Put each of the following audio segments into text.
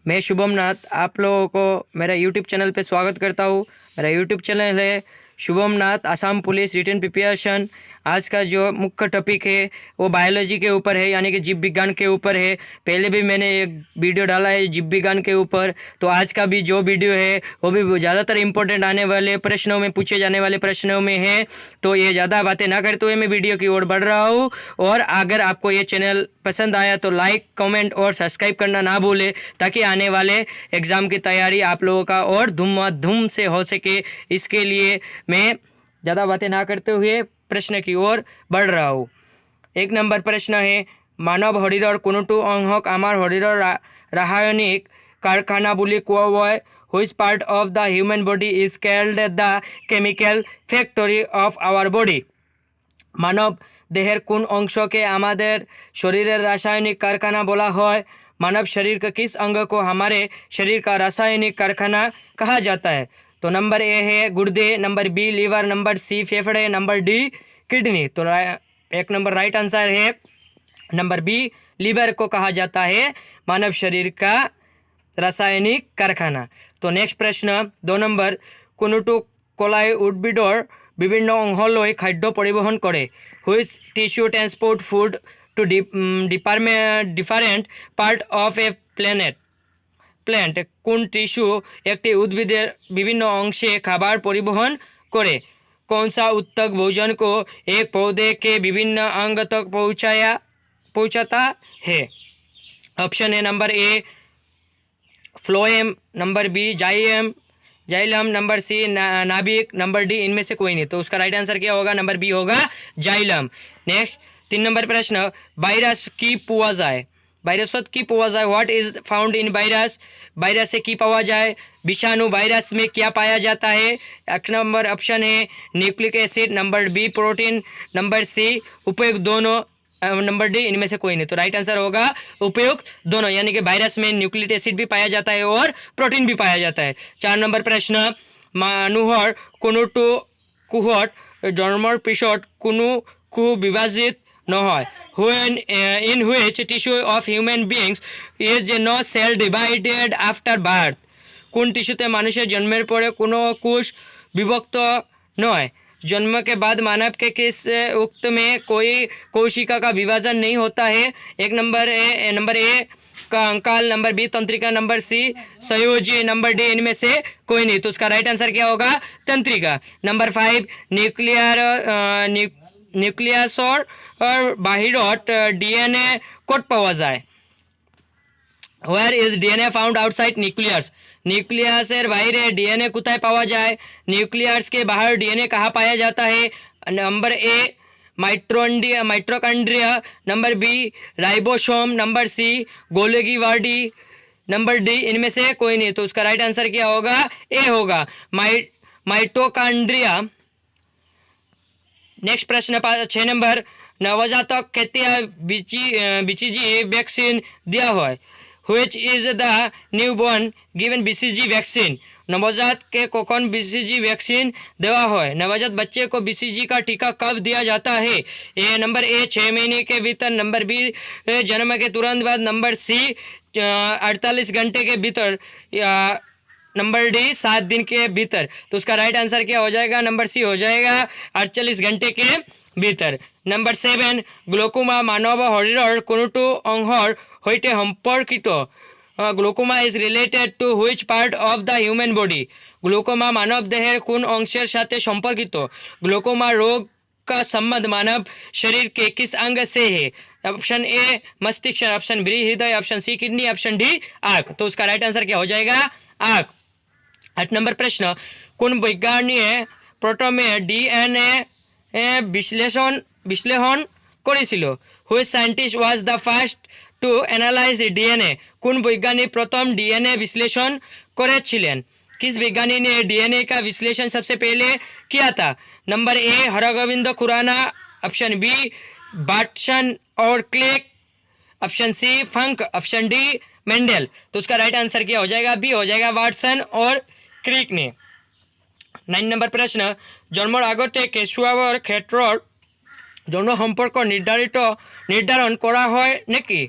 मैं शुभम नाथ आप लोगों को मेरा यूट्यूब चैनल पे स्वागत करता हूँ। मेरा यूट्यूब चैनल है शुभम नाथ आसाम पुलिस रिटन प्रिपरेशन। आज का जो मुख्य टॉपिक है वो बायोलॉजी के ऊपर है, यानी कि जीव विज्ञान के ऊपर है। पहले भी मैंने एक वीडियो डाला है जीव विज्ञान के ऊपर, तो आज का भी जो वीडियो है वो भी ज़्यादातर इंपॉर्टेंट आने वाले प्रश्नों में, पूछे जाने वाले प्रश्नों में है। तो ये ज़्यादा बातें ना करते हुए मैं वीडियो की ओर बढ़ रहा हूँ। और अगर आपको ये चैनल पसंद आया तो लाइक, कमेंट और सब्सक्राइब करना ना भूले, ताकि आने वाले एग्ज़ाम की तैयारी आप लोगों का और धूम से हो सके। इसके लिए मैं ज़्यादा बातें ना करते हुए प्रश्न की ओर बढ़ रहा हूँ। 1 नंबर प्रश्न है, मानव शरीर कोनोटो अंगक आमार शरीर रासायनिक कारखाना बुली कोৱা হয়। Which part of the human body is called the chemical factory of our body? मानव देहेर कोन अंश के आमादेर शरीरेर रासायनिक कारखाना बोला है। मानव शरीर के किस अंग को हमारे शरीर का रासायनिक कारखाना कहा जाता है? तो नंबर ए है गुर्दे, number B liver, number C फेफड़े, नंबर डी किडनी। तो 1 नंबर राइट आंसर है नंबर बी, लीवर को कहा जाता है मानव शरीर का रासायनिक कारखाना। तो नेक्स्ट प्रश्न 2 नंबर, कोनोटो कलाई उद्भिदर विभिन्न अंगলৈ खाद्य परिवहन करे। Which tissue transport food to different part of a plant কোন টিস্যু একটি উদ্ভিদের বিভিন্ন অংশে খাবার পরিবহন করে? कौन सा उत्तक भोजन को एक पौधे के विभिन्न अंग तक पहुंचाता है? ऑप्शन है number A phloem, number B xylem, number C नाभिक, नंबर डी इनमें से कोई नहीं। तो उसका राइट आंसर क्या होगा? नंबर बी होगा जाइलम। नेक्स्ट 3 नंबर प्रश्न, वायरस की पावा जाए। वायरसत की पावा जाए, what is found in virus. Virus से की पावा जाए। विषाणु वायरस में क्या पाया जाता है? 1 नंबर ऑप्शन है nucleic acid, number B protein, number C उपयुक्त दोनों, नंबर डी इनमें से कोई नहीं। तो राइट आंसर होगा उपयुक्त दोनों, यानी कि वायरस में न्यूक्लिक एसिड भी पाया जाता है और प्रोटीन भी पाया जाता है। 4 नंबर प्रश्न, मानुहर कोनोटो कुहत जन्मर पिछत कोनो कु विभाजित নহয়। When in which tissue of human beings is no cell divided after birth? কোন টিস্যুতে মানুষের জন্মের পরে কোনো কোষ विभक्त নয়। जन्म के बाद मानव के किस उक्त में कोई कोशिका का विभाजन नहीं होता है? 1 नंबर ए कंकाल, नंबर बी तंत्रिका, नंबर सी संयोजी, नंबर डी इनमें से कोई नहीं। तो उसका राइट आंसर क्या होगा? तंत्रिका। नंबर 5 নিউক্লিয়াছৰ বাহিৰত ডিএনএ ক'ত পোৱা যায়? Where is DNA found outside nucleus. নিউক্লিয়াসের বাইরে ডিএনএ কোথায় পাওয়া যায়? নিউক্লিয়াস के बाहर डीएनए कहाँ पाया जाता है? Number A mitochondria, number B ribosome, number C Golgi body, number D इनमें से कोई नहीं। तो उसका राइट आंसर क्या होगा? ए होगा माइटोकॉन्ड्रिया। नेक्स्ट प्रश्न 6 नंबर, नवजातक केতিয়া बीसीजी वैक्सीन दिया है? Which is the newborn given BCG vaccine. नवजात के कौन बीसीजी वैक्सीन देवा है? नवजात बच्चे को बीसीजी का टीका कब दिया जाता है? नंबर ए 6 महीने के भीतर, नंबर बी जन्म के तुरंत बाद, नंबर सी 48 घंटे के भीतर, या नंबर डी 7 दिन के भीतर। तो उसका राइट आंसर क्या हो जाएगा? नंबर सी हो जाएगा 48 घंटे के भीतर। नंबर 7 ग्लोकोमा मानव शरीर कोनोटो अंगर सहित सम्पर्कित। Glaucoma is related to which part of the human body. Glaucoma मानव देहेर कोन अंशेर साथे सम्पर्कित? ग्लोकोमा रोग का संबंध मानव शरीर के किस अंग से है? ऑप्शन ए मस्तिष्क, ऑप्शन बी हृदय, option C kidney, option D आँख। तो उसका राइट आंसर क्या हो जाएगा? आँख। 8 नंबर प्रश्न, কোন বৈজ্ঞানিক প্রথমে ডিএনএ বিশ্লেষণ করেছিল? Which scientist was the first to analyse DNA. কোন বৈজ্ঞানিক प्रथम डीएनए विश्लेषण करेছিলেন? किस वैज्ञानिक ने डीएनए का विश्लेषण सबसे पहले किया था? Number A Hargobind Khurana, option B Watson और Crick, option C Funk, option D Mendel. तो उसका राइट आंसर क्या हो जाएगा? बी हो जाएगा वाटसन और क्रिक ने। 9 नंबर प्रश्न, जन्मर आगते केशुआवर क्षेत्र যৌন সম্পর্ক নির্ধারণ করা হয় নাকি?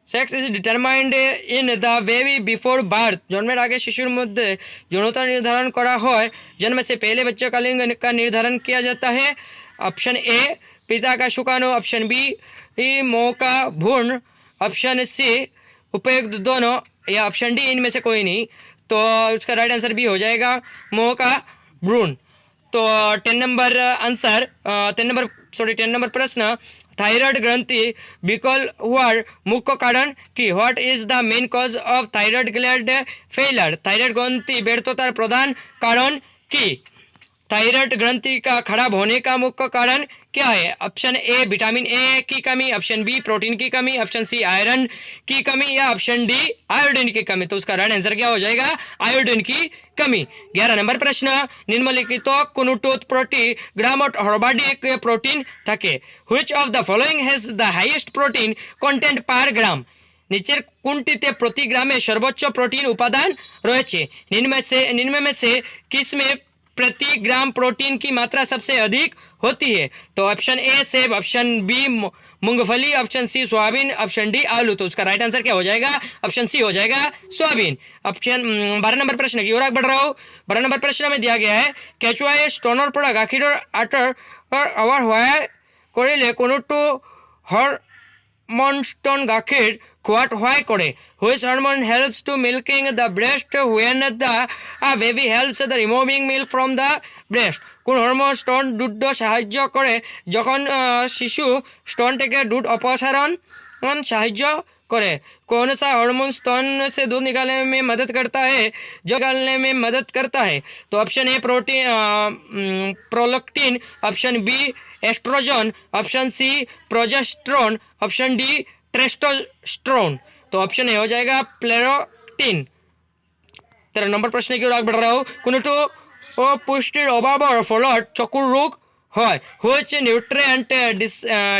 Sex is determined in the baby before birth, জন্মের আগে শিশুর মধ্যে যৌনতা निर्धारण करा হয়। जन्म से पहले बच्चों का लिंग का निर्धारण किया जाता है। ऑप्शन ए पिता का शुक्राणु, ऑप्शन बी मां का भ्रूण, ऑप्शन सी उपयुक्त दोनों, या ऑप्शन डी इनमें से कोई नहीं। तो उसका राइट आंसर बी हो जाएगा मां का भ्रूण। तो 10 नंबर प्रश्न, थायराइड ग्रंथि विकल हुआर मुख्य कारण की? What is the main cause of thyroid gland failure? Thyroid ग्रंथि व्यर्थतार प्रधान कारण की? थायराइड ग्रंथि का खराब होने का मुख्य कारण क्या है? ऑप्शन ए विटामिन ए की कमी, ऑप्शन बी प्रोटीन की कमी, ऑप्शन सी आयरन की कमी, या ऑप्शन डी आयोडीन की कमी। तो उसका राइट आंसर क्या हो जाएगा? आयोडीन की कमी। 11 नंबर प्रश्न, निम्नलिखित कोनुटोथ प्रोटीन ग्रामट हर्बाडिक प्रोटीन থাকে। Which of the following has the highest protein content per gram? নিচের কোনটিতে প্রতি গ্রামে সর্বোচ্চ প্রোটিন উপাদান রয়েছে? निम्न में से किसमें प्रति ग्राम प्रोटीन की मात्रा सबसे अधिक होती है? तो ऑप्शन ए सेब, ऑप्शन बी मूंगफली, option C soybean, option D आलू। तो उसका राइट आंसर क्या हो जाएगा? ऑप्शन सी हो जाएगा सोयाबीन। ऑप्शन 12 नंबर प्रश्न की ओर आगे बढ़ रहा हूँ। 12 नंबर प्रश्न में दिया गया है केचुआ स्टोनर पड़ा गाखिर आटर आवर हुआ करिले कोनोटो हरमोन गाखिर খোয়াট হয় করে? Which hormone helps to milking the breast when the baby helps the removing milk from the breast? কোন হরমোন স্তন দুধ সাহায্য করে যখন শিশু স্তন থেকে দুধ अपसारण সাহায্য करे? कौन सा हार्मोन स्तन से दूध निकालने में मदद करता है, जो निकालने में मदद करता है? तो option A prolactin, option B estrogen, option C progesterone, option D testosterone. तो ऑप्शन ए हो जाएगा प्रोलैक्टिन। 13 नंबर प्रश्न की ओर आगे बढ़ रहा हूँ। कोनोटो पुष्टिर अभावर फलत चकुर रोग হয়? Which nutrient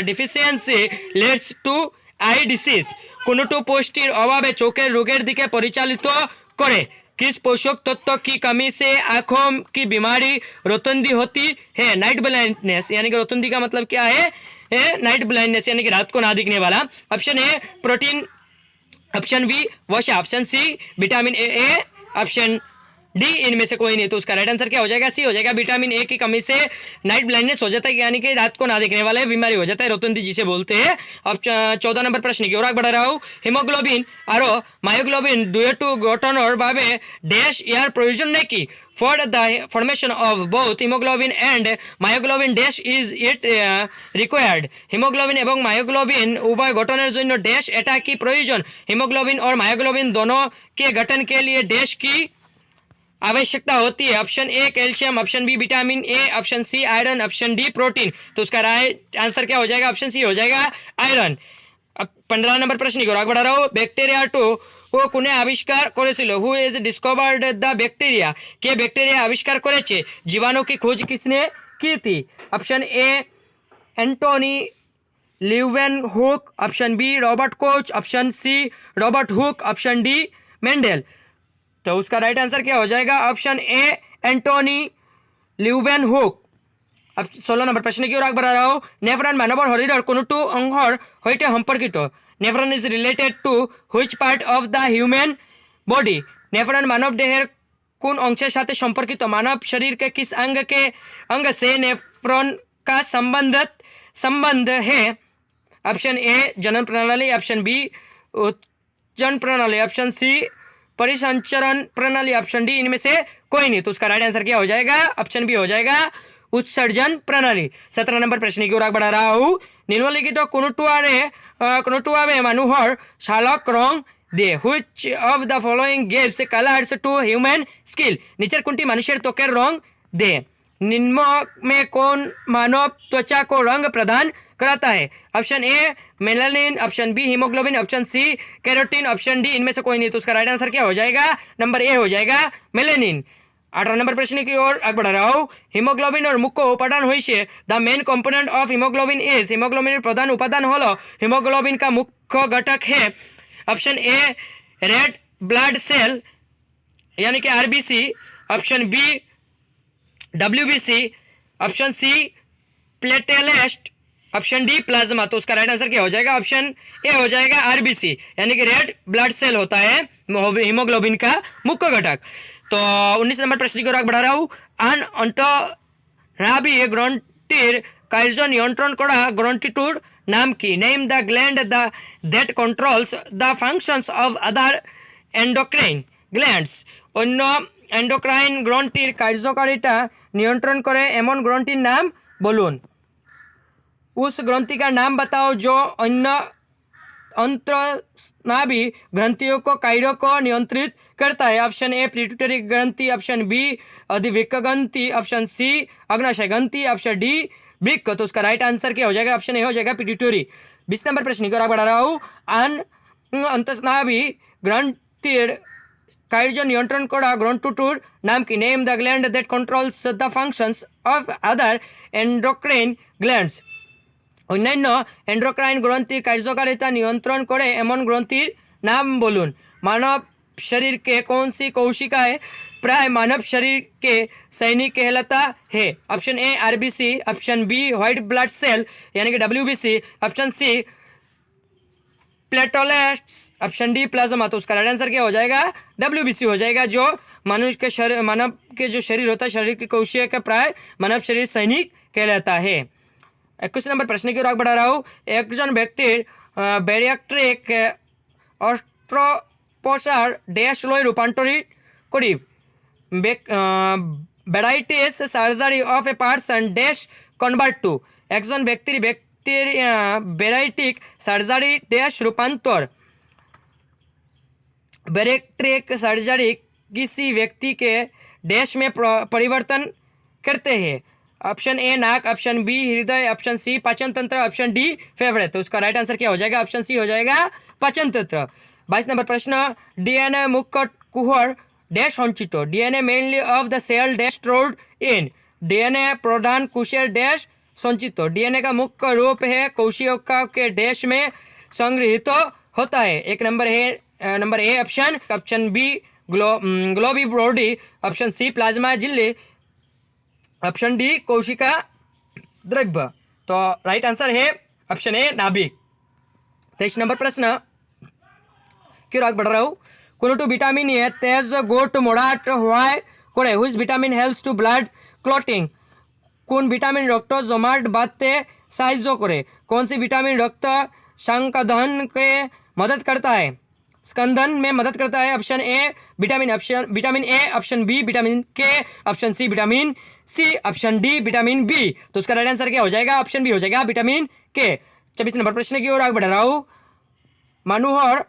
deficiency leads to I disease? কোনটো পুষ্টির অভাবে চোখের রোগের দিকে পরিচালিত করে? किस पोषक तत्व की कमी से आंखों की बीमारी रोतंदी होती है? नाइट ब्लाइंडनेस, यानी कि रोतंदी का मतलब क्या है? नाइट ब्लाइंडनेस यानी कि रात को ना दिखने वाला। Option A protein, option B वसा, option C vitamin A, option D इनमें से कोई नहीं। तो उसका राइट आंसर क्या हो जाएगा? सी हो जाएगा। विटामिन ए की कमी से नाइट ब्लाइंडनेस हो जाता है, यानी कि रात को ना देखने वाला बीमारी हो जाता है, रोतंदी जिसे बोलते हैं। अब 14 नंबर प्रश्न की ओर आगे बढ़ा रहा हूँ। हिमोग्लोबिन और मायोग्लोबिन दुएटो गठनर भावे डैश यार प्रयोजन ने की? For the formation of both haemoglobin and myoglobin dash is it required? Haemoglobin एवं मायोग्लोबिन उभय गठনের জন্য डैश এটা কি প্রয়োজন? हिमोग्लोबिन और मायोग्लोबिन दोनों के गठन के लिए डैश की आवश्यकता होती है? Option A calcium, option B vitamin A, option C iron, option D protein. तो उसका राइट आंसर क्या हो जाएगा? ऑप्शन सी हो जाएगा आयरन। अब 15 नंबर प्रश्न की ओर आगे बढ़ा रहा हूँ। बैक्टीरिया टू ও কোনে আবিষ্কার করেছিল? Who is discovered the bacteria? কে ব্যাকটেরিয়া আবিষ্কার করেছে? জীবাণু की खोज किसने की थी? Option A Antony Leeuwenhoek, option B Robert Koch, option C Robert Hooke, option D Mendel. तो उसका राइट आंसर क्या हो जाएगा? Option A Antony Leeuwenhoek. अब 16 नंबर प्रश्न की ओर आगे बढ़ा रहा हूँ। नेफ्रन मानवर शरीर कोनोटो अंगर सहित सम्पर्कित? Nephron is related to which part of the human body? Nephron मानव देहेर कौन अंशेर साथे सम्पर्कित? मानव शरीर के किस अंग से नेफ्रॉन का संबंध है? ऑप्शन ए जनन प्रणाली, ऑप्शन बी उत्सर्जन प्रणाली, ऑप्शन सी परिसंचरण प्रणाली, ऑप्शन डी इनमें से कोई नहीं। तो उसका राइट आंसर क्या हो जाएगा? ऑप्शन बी हो जाएगा उत्सर्जन प्रणाली। 17 नंबर प्रश्न की ओर आगे बढ़ा रहा हूँ। निम्नलिखित कोनोटुआवे मानुहर शालक रंग दे? Which of the following gives colours to human skin? নিচের কোনটি মানুষের ত্বকের রং दे? निम्न में कौन मानव त्वचा को रंग प्रदान कराता है? Option A melanin, option B haemoglobin, option C carotene, option D इनमें से कोई नहीं। तो उसका राइट आंसर क्या हो जाएगा? नंबर ए हो जाएगा मेलानिन। 18 नंबर प्रश्न की ओर आगे बढ़ा रहा हूँ। हिमोग्लोबिन और मुख्य उपादान हुई the main component of haemoglobin is? Haemoglobin प्रधान उपादान हलो हिमोग्लोबिन का मुख्य घटक है? Option A red blood cell यानी कि RBC, option B WBC, option C platelet, option D plasma. तो उसका राइट आंसर क्या हो जाएगा? ऑप्शन ए हो जाएगा आरबीसी, यानी कि रेड ब्लड सेल होता है हीमोग्लोबिन का मुख्य घटक। तो 19 नंबर प्रश्न की ओर आगे बढ़ा रहा हूँ। अंतःनाभीय ग्रंथिर कार्य नियंत्रण करा ग्रंथिटूर नाम की। Name the gland that controls the functions of other endocrine glands. अन्य एंडोक्राइन ग्रंथिर कार्यकारिता नियंत्रण करे एमन ग्रंथिर नाम बोलून। उस ग्रंथि का नाम बताओ जो अन्य अंतःनाभी ग्रंथियों को कार्यों को नियंत्रित करता है। ऑप्शन ए पिट्यूटरी ग्रंथि, ऑप्शन बी अधिवृक्क ग्रंथि, ऑप्शन सी अग्नाशय ग्रंथि, ऑप्शन डी वृक्क। तो उसका राइट आंसर क्या हो जाएगा? ऑप्शन ए हो जाएगा पिट्यूटरी। 20 नंबर प्रश्न की ओर बढ़ा रहा हूँ। अंतःनाभी ग्रंथिर कार्य नियंत्रण करा ग्रंथिटूर नाम की। Name the gland that controls the functions of other endocrine glands. अन्यान्य एंडोक्राइन ग्रंथिर कार्यकारिता नियंत्रण करे एमन ग्रंथिर नाम बोलून। मानव शरीर के कौन सी कोशिकाएं प्राय मानव शरीर के सैनिक कहलाता है? Option A RBC, option B white blood cell यानी कि WBC, option C platelets, option D plasma. तो उसका राइट आंसर क्या हो जाएगा? डब्ल्यूबीसी हो जाएगा, जो मनुष्य के शरीर मानव के जो शरीर होता है शरीर की कोशिका का प्राय मानव शरीर सैनिक कहलाता है। 21 नंबर प्रश्न की ओर आगे बढ़ा रहा हूँ। एक जन व्यक्ति बैरियाट्रिक अस्त्रोपचार डैश लय रूपान्तरित करी varieties surgery of a person dash convert to. একজন ব্যক্তির ব্যারাইটিক সার্জারি ড্যাশ रूपांतर। बैरियाट्रिक सर्जरी किसी व्यक्ति के डैश में परिवर्तन करते हैं। ऑप्शन ए नाक, ऑप्शन बी हृदय, ऑप्शन सी पाचन तंत्र, ऑप्शन डी फेफड़े। तो उसका राइट आंसर क्या हो जाएगा? ऑप्शन सी हो जाएगा पाचन तंत्र। 22 नंबर प्रश्न। डीएनए मुख्य कुहर डैश संचित। DNA mainly of the cell dash stored in. DNA प्रधान कोशिका डैश संचित। डीएनए का मुख्य रूप है कोशिका के डैश में संग्रहित होता है। एक नंबर है number A option, option B ग्लोबी बॉडी, ऑप्शन सी प्लाज्मा झिल्ली, ऑप्शन डी कोशिका द्रव्य। तो राइट आंसर है ऑप्शन ए नाभिक। 23 नंबर प्रश्न की ओर आगे बढ़ रहा हूँ। कोनोटू विटामिन ए तेज गोट मोड़ाट हवाय करे। Which vitamin helps to blood clotting. कौन विटामिन रक्त जमाट बांधते साहाय्य करे? कौन सी विटामिन रक्त संकधन के मदद करता है? स्कंदन में मदद करता है। Option A vitamin A, option B vitamin K, option C vitamin C, option D vitamin B. तो उसका राइट आंसर क्या हो जाएगा? ऑप्शन बी हो जाएगा विटामिन के। 24 नंबर प्रश्न की ओर आगे बढ़ रहा हूँ। मानुहर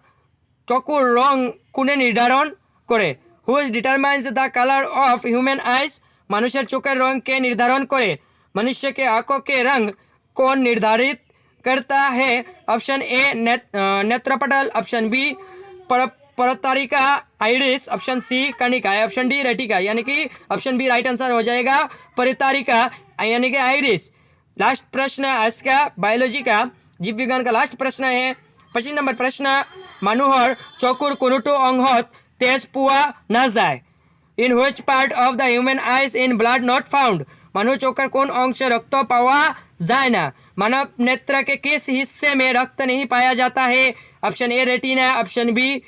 चकुर रंग कुने निर्धारण करे। Which determines the colour of human eyes. मनुष्य चोखेर रंग के निर्धारण करे। मनुष्य के आंखों के रंग कौन निर्धारित करता है? ऑप्शन ए नेत्रपटल, ऑप्शन बी परतारिका आइरिस, ऑप्शन सी कणिका, ऑप्शन डी रेटिका, यानी कि ऑप्शन बी राइट आंसर हो जाएगा परितारिका यानी कि आइरिस। लास्ट प्रश्न आज का बायोलॉजी का जीव विज्ञान का लास्ट प्रश्न है। 25 नंबर प्रश्न। मानुहर चकुर कोनोटो अंगत तेज पुआ न जाए। In which part of the human eyes in blood not found. मानव चोकर कौन अंश रक्त पावा जाए ना। मानव नेत्र के किस हिस्से में रक्त नहीं पाया जाता है? Option A retina, option B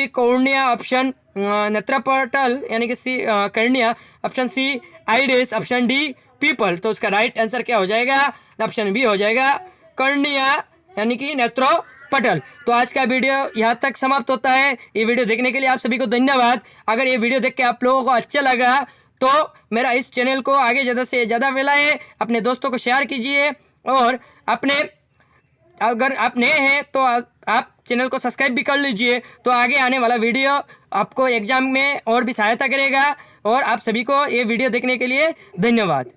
cornea, option नेत्रपटल यानी कि C cornea, option C iris, option D pupil. तो उसका राइट आंसर क्या हो जाएगा? ऑप्शन बी हो जाएगा कर्निया यानी कि नेत्रोपटल। तो आज का वीडियो यहाँ तक समाप्त होता है। ये वीडियो देखने के लिए आप सभी को धन्यवाद। अगर ये वीडियो देख के आप लोगों को अच्छा लगा तो मेरा इस चैनल को आगे ज़्यादा से ज़्यादा फैलाएं, अपने दोस्तों को शेयर कीजिए और अगर आप नए हैं तो आप चैनल को सब्सक्राइब भी कर लीजिए। तो आगे आने वाला वीडियो आपको एग्जाम में और भी सहायता करेगा। और आप सभी को ये वीडियो देखने के लिए धन्यवाद।